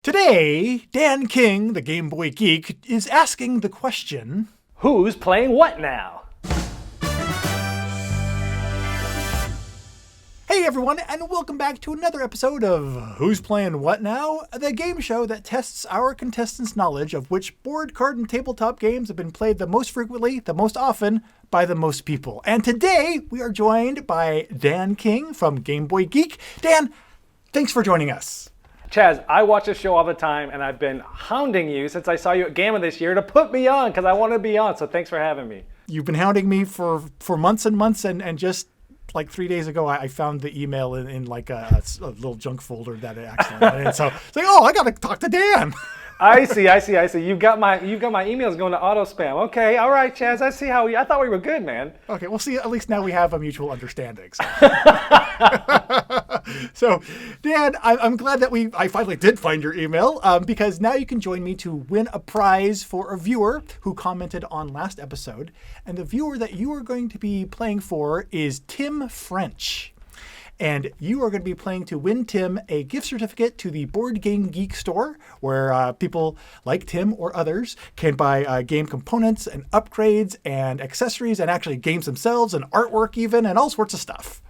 Today, Dan King, the Game Boy Geek, is asking the question, who's playing what now? Hey everyone, and welcome back to another episode of Who's Playing What Now? The game show that tests our contestants' knowledge of which board, card, and tabletop games have been played the most frequently, the most often, by the most people. And today, we are joined by Dan King from Game Boy Geek. Dan, thanks for joining us. Chaz, I watch this show all the time, and I've been hounding you since I saw you at GAMA this year to put me on, because I want to be on, so thanks for having me. You've been hounding me for months and months, and just like 3 days ago, I found the email in like a little junk folder that it accidentally, and so it's like, oh, I got to talk to Dan. I see. You've got my emails going to auto spam. Okay, all right, Chaz. I see I thought we were good, man. Okay, well, see, at least now we have a mutual understanding. So, Dan, I'm glad that I finally did find your email because now you can join me to win a prize for a viewer who commented on last episode. And the viewer that you are going to be playing for is Tim French. And you are going to be playing to win Tim a gift certificate to the BoardGameGeek store, where people like Tim or others can buy game components and upgrades and accessories and actually games themselves and artwork even and all sorts of stuff.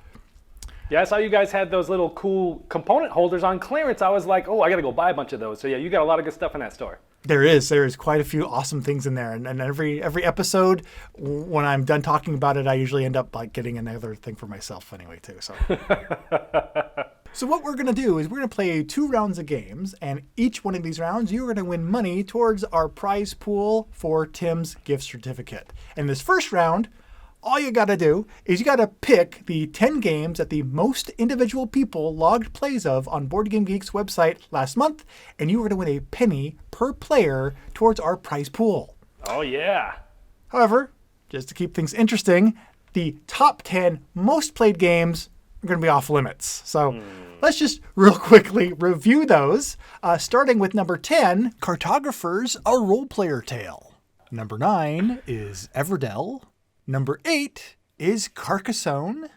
Yeah, I saw you guys had those little cool component holders on clearance. I was like, oh, I got to go buy a bunch of those. So yeah, you got a lot of good stuff in that store. There is quite a few awesome things in there. And every episode, when I'm done talking about it, I usually end up like getting another thing for myself anyway, too. So, so what we're going to do is we're going to play 2 rounds of games. And each one of these rounds, you're going to win money towards our prize pool for Tim's gift certificate. And this first round, all you got to do is you got to pick the 10 games that the most individual people logged plays of on BoardGameGeek's website last month, and you are going to win a penny per player towards our prize pool. Oh, yeah. However, just to keep things interesting, the top 10 most played games are going to be off limits. So let's just real quickly review those, starting with number 10, Cartographer's A Role Player Tale. Number 9 is Everdell. Number 8 is Carcassonne.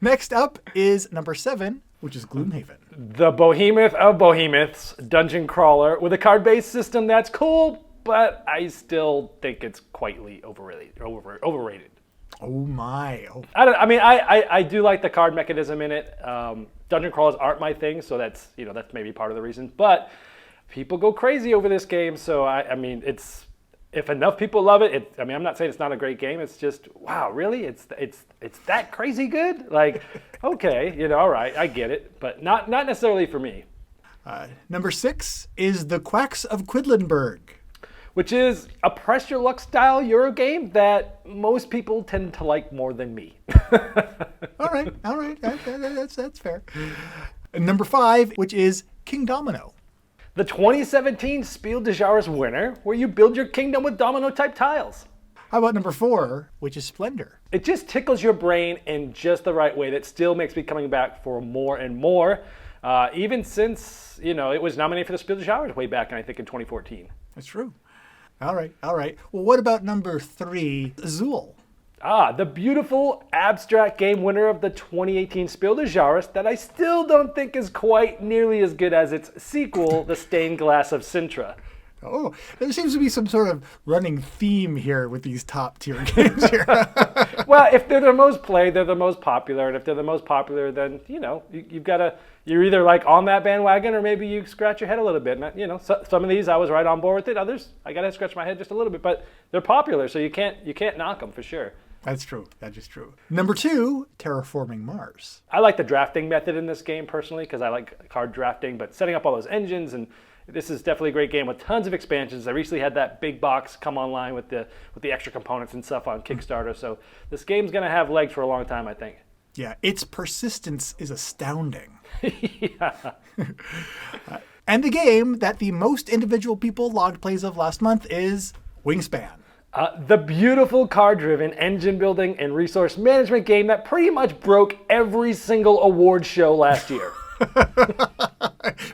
Next up is number 7, which is Gloomhaven. The behemoth of behemoths, dungeon crawler with a card-based system that's cool, but I still think it's quietly overrated. Oh my! Oh. I do like the card mechanism in it. Dungeon crawlers aren't my thing, so that's maybe part of the reason. But people go crazy over this game, so it's. If enough people love it, I'm not saying it's not a great game. It's just, wow, really? It's that crazy good? Like, okay, all right, I get it, but not necessarily for me. Number 6 is The Quacks of Quedlinburg, which is a press your luck style Euro game that most people tend to like more than me. All right, that's fair. And number 5, which is King Domino. The 2017 Spiel des Jahres winner, where you build your kingdom with domino-type tiles. How about number 4, which is Splendor? It just tickles your brain in just the right way that still makes me coming back for more and more, even since, it was nominated for the Spiel des Jahres way back, I think, in 2014. That's true. All right. Well, what about number 3, Azul? The beautiful abstract game winner of the 2018 Spiel des Jahres that I still don't think is quite nearly as good as its sequel, The Stained Glass of Sintra. Oh, there seems to be some sort of running theme here with these top tier games here. Well, if they're the most played, they're the most popular, and if they're the most popular, then you're either like on that bandwagon or maybe you scratch your head a little bit. And some of these I was right on board with it. Others I gotta scratch my head just a little bit, but they're popular, so you can't knock them for sure. That's true. That is true. Number 2, Terraforming Mars. I like the drafting method in this game personally because I like card drafting, but setting up all those engines, and this is definitely a great game with tons of expansions. I recently had that big box come online with the extra components and stuff on Kickstarter, so this game's going to have legs for a long time, I think. Yeah, its persistence is astounding. Yeah. And the game that the most individual people logged plays of last month is Wingspan. The beautiful card-driven engine building and resource management game that pretty much broke every single award show last year.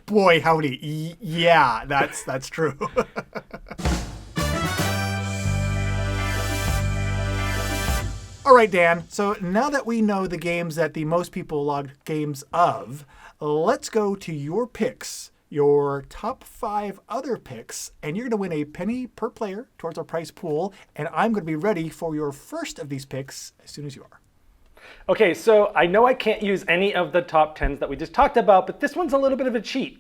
Boy, howdy. Yeah, that's true. All right, Dan. So now that we know the games that the most people logged games of, let's go to your picks your top 5 other picks, and you're going to win a penny per player towards our prize pool. And I'm going to be ready for your first of these picks as soon as you are. Okay, so I know I can't use any of the top 10s that we just talked about, but this one's a little bit of a cheat.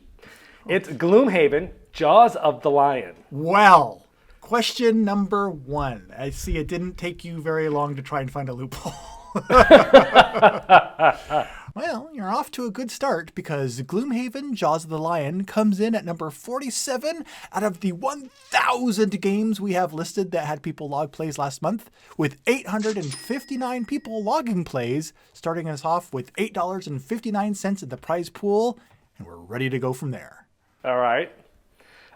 It's Gloomhaven, Jaws of the Lion. Well, question number 1. I see it didn't take you very long to try and find a loophole. Well, you're off to a good start because Gloomhaven, Jaws of the Lion comes in at number 47 out of the 1,000 games we have listed that had people log plays last month, with 859 people logging plays, starting us off with $8.59 in the prize pool, and we're ready to go from there. All right.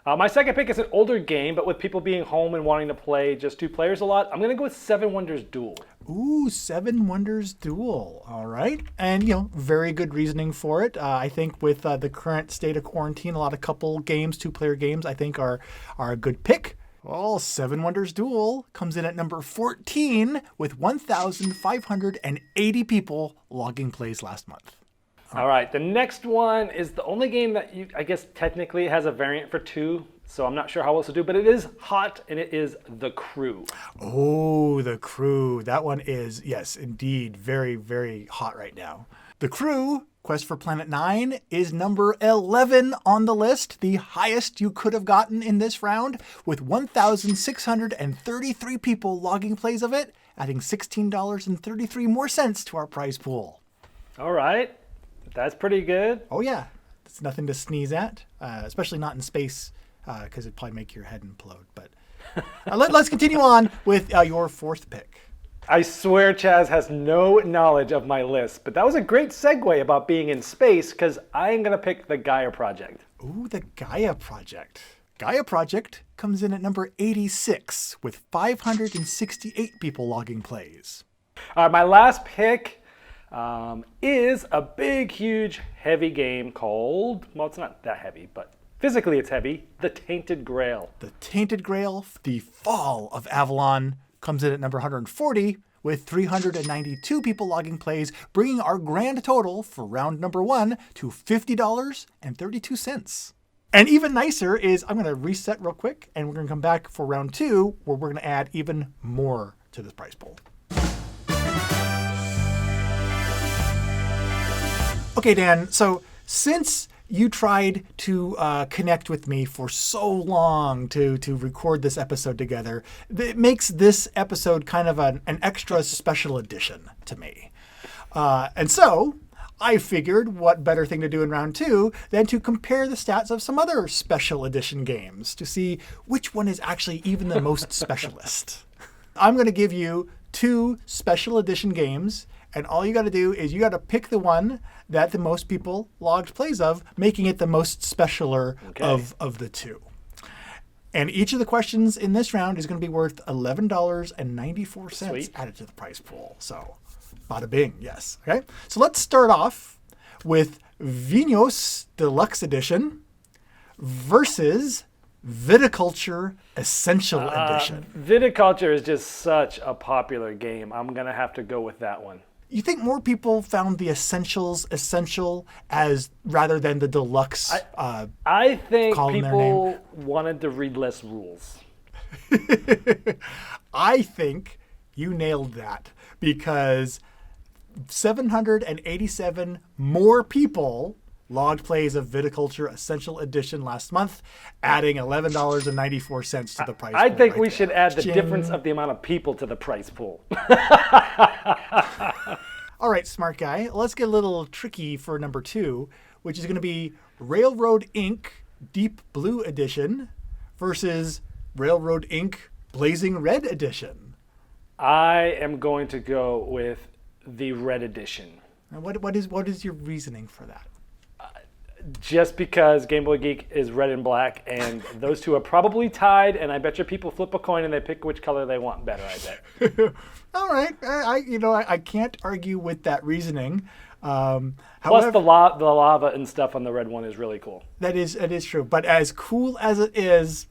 My second pick is an older game, but with people being home and wanting to play just 2 players a lot, I'm going to go with Seven Wonders Duel. Ooh, Seven Wonders Duel. All right. And, very good reasoning for it. I think with the current state of quarantine, a lot of couple games, 2-player games, I think are a good pick. Well, Seven Wonders Duel comes in at number 14 with 1,580 people logging plays last month. All right, the next one is the only game that I guess technically has a variant for 2, so I'm not sure how else to do, but it is hot, and it is The Crew. Oh, The Crew. That one is, yes, indeed, very, very hot right now. The Crew, Quest for Planet 9, is number 11 on the list, the highest you could have gotten in this round, with 1,633 people logging plays of it, adding $16.33 more cents to our prize pool. All right. That's pretty good. Oh, yeah. It's nothing to sneeze at, especially not in space, because it'd probably make your head implode. But let's continue on with your fourth pick. I swear Chaz has no knowledge of my list, but that was a great segue about being in space, because I'm going to pick the Gaia Project. Ooh, the Gaia Project. Gaia Project comes in at number 86 with 568 people logging plays. My last pick is a big, huge, heavy game called, well, it's not that heavy, but physically it's heavy, The Tainted Grail. The Tainted Grail, The Fall of Avalon, comes in at number 140 with 392 people logging plays, bringing our grand total for round number 1 to $50.32. And even nicer is, I'm going to reset real quick, and we're going to come back for round 2, where we're going to add even more to this prize pool. Okay, Dan, so since you tried to connect with me for so long to record this episode together, it makes this episode kind of an extra special edition to me. And so I figured what better thing to do in round 2 than to compare the stats of some other special edition games to see which one is actually even the most specialist. I'm going to give you 2 special edition games, and all you got to do is you got to pick the one that the most people logged plays of, making it the most specialer of the 2. And each of the questions in this round is going to be worth $11.94 added to the prize pool. So, bada bing, yes. Okay, so let's start off with Vinos Deluxe Edition versus Viticulture Essential Edition. Viticulture is just such a popular game. I'm going to have to go with that one. You think more people found the Essentials essential as rather than the Deluxe? I think people wanted to read less rules. I think you nailed that because 787 more people logged plays of Viticulture Essential Edition last month, adding $11.94 to the price pool. I think we should add the difference of the amount of people to the price pool. All right, smart guy. Let's get a little tricky for number 2, which is going to be Railroad Inc. Deep Blue Edition versus Railroad Inc. Blazing Red Edition. I am going to go with the Red Edition. And what is your reasoning for that? Just because GameBoyGeek is red and black, and those two are probably tied, and I bet you people flip a coin and they pick which color they want better, I bet. All right. I can't argue with that reasoning. Plus However, the lava and stuff on the red one is really cool. It is true. But as cool as it is,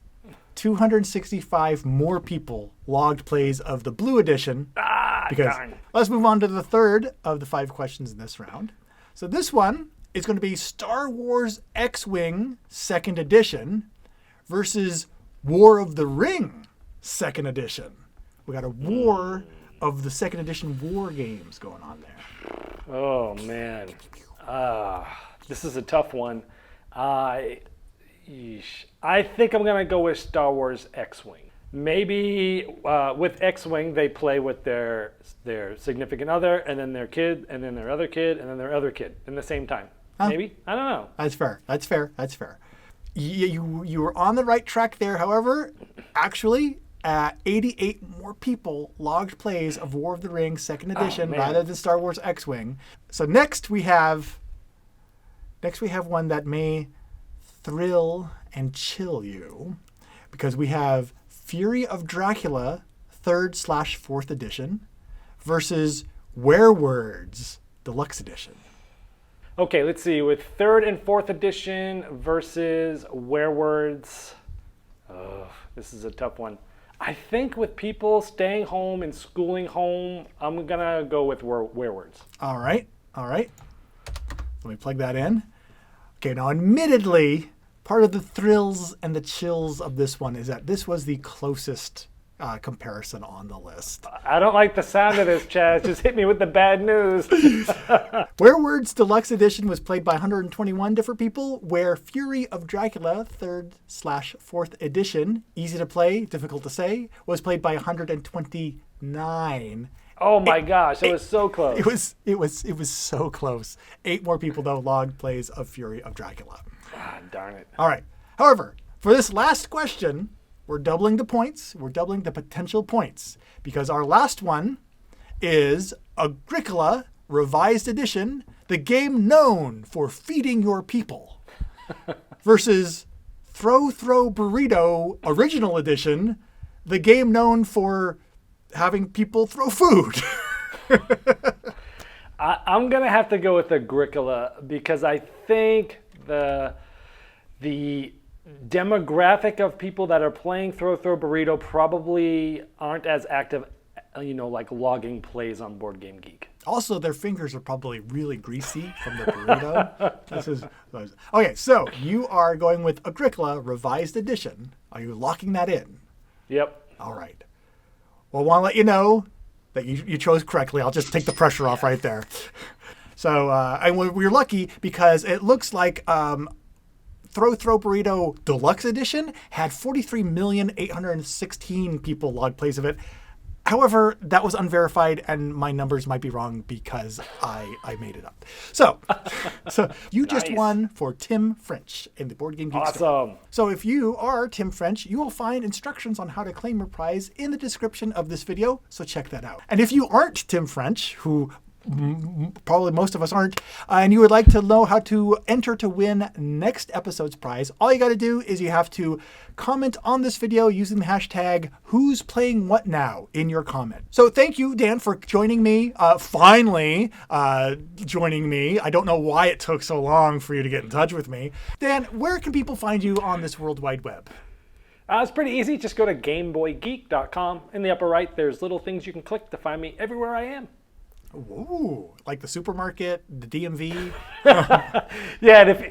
265 more people logged plays of the Blue Edition. Darn. Let's move on to the third of the 5 questions in this round. So this one is going to be Star Wars X-Wing 2nd Edition versus War of the Ring 2nd Edition. We got a War of the 2nd Edition war games going on there. Oh, man. This is a tough one. I think I'm going to go with Star Wars X-Wing. Maybe with X-Wing, they play with their significant other, and then their kid, and then their other kid, and then their other kid in the same time. Maybe? I don't know. That's fair. You were on the right track there. However, actually, 88 more people logged plays of War of the Ring 2nd Edition rather than Star Wars X-Wing. So next we have one that may thrill and chill you, because we have Fury of Dracula 3rd/4th Edition versus Werewords Deluxe Edition. Okay, let's see. With 3rd and 4th Edition versus Werewords. Oh, this is a tough one. I think with people staying home and schooling home, I'm going to go with Werewords. All right. Let me plug that in. Okay, now admittedly, part of the thrills and the chills of this one is that this was the closest comparison on the list. I don't like the sound of this, Chaz. Just hit me with the bad news. Werewords Deluxe Edition was played by 121 different people, where Fury of Dracula 3rd/4th Edition, easy to play, difficult to say, was played by 129. Oh my gosh, it was so close. It was so close. 8 more people though logged plays of Fury of Dracula. Ah, darn it. All right. However, for this last question, we're doubling the points. We're doubling the potential points, because our last one is Agricola Revised Edition, the game known for feeding your people, versus Throw Burrito Original Edition, the game known for having people throw food. I'm going to have to go with Agricola, because I think the demographic of people that are playing Throw Burrito probably aren't as active, like logging plays on BoardGameGeek. Also, their fingers are probably really greasy from the burrito. Okay, so you are going with Agricola Revised Edition. Are you locking that in? Yep. All right. Well, I want to let you know that you chose correctly. I'll just take the pressure off right there. So we're lucky because it looks like Throw Burrito Deluxe Edition had 43,816 people log plays of it. However, that was unverified, and my numbers might be wrong because I made it up. So you just won for Tim French in the BoardGameGeek store. Awesome. So if you are Tim French, you will find instructions on how to claim your prize in the description of this video, so check that out. And if you aren't Tim French, who probably most of us aren't, and you would like to know how to enter to win next episode's prize, all you got to do is you have to comment on this video using the hashtag Who's Playing What Now in your comment. So thank you, Dan, for joining me, finally joining me. I don't know why it took so long for you to get in touch with me. Dan, where can people find you on this World Wide Web? It's pretty easy. Just go to GameBoyGeek.com. In the upper right, there's little things you can click to find me everywhere I am. Ooh, like the supermarket, the DMV. Yeah, and if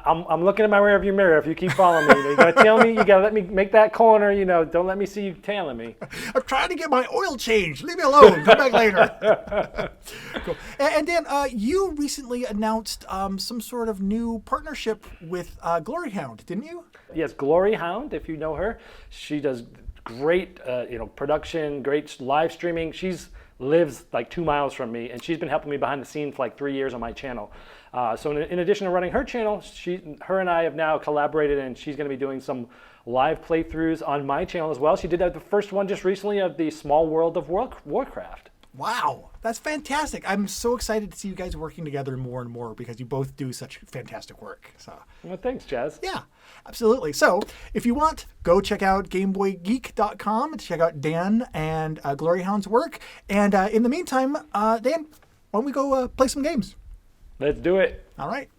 I'm looking at my rearview mirror. If you keep following me, you gotta tell me. You gotta let me make that corner. Don't let me see you tailing me. I'm trying to get my oil changed. Leave me alone. Come back later. Cool. And Dan, you recently announced some sort of new partnership with Glory Hound, didn't you? Yes, Glory Hound. If you know her, she does great, production, great live streaming. She's lives like 2 miles from me, and she's been helping me behind the scenes for like 3 years on my channel. So in addition to running her channel, her and I have now collaborated, and she's going to be doing some live playthroughs on my channel as well. She did the first one just recently of the Small World of Warcraft. Wow, that's fantastic. I'm so excited to see you guys working together more and more because you both do such fantastic work. So, well, thanks, Jazz. Yeah, absolutely. So if you want, go check out GameBoyGeek.com to check out Dan and Glory Hound's work. And in the meantime, Dan, why don't we go play some games? Let's do it. All right.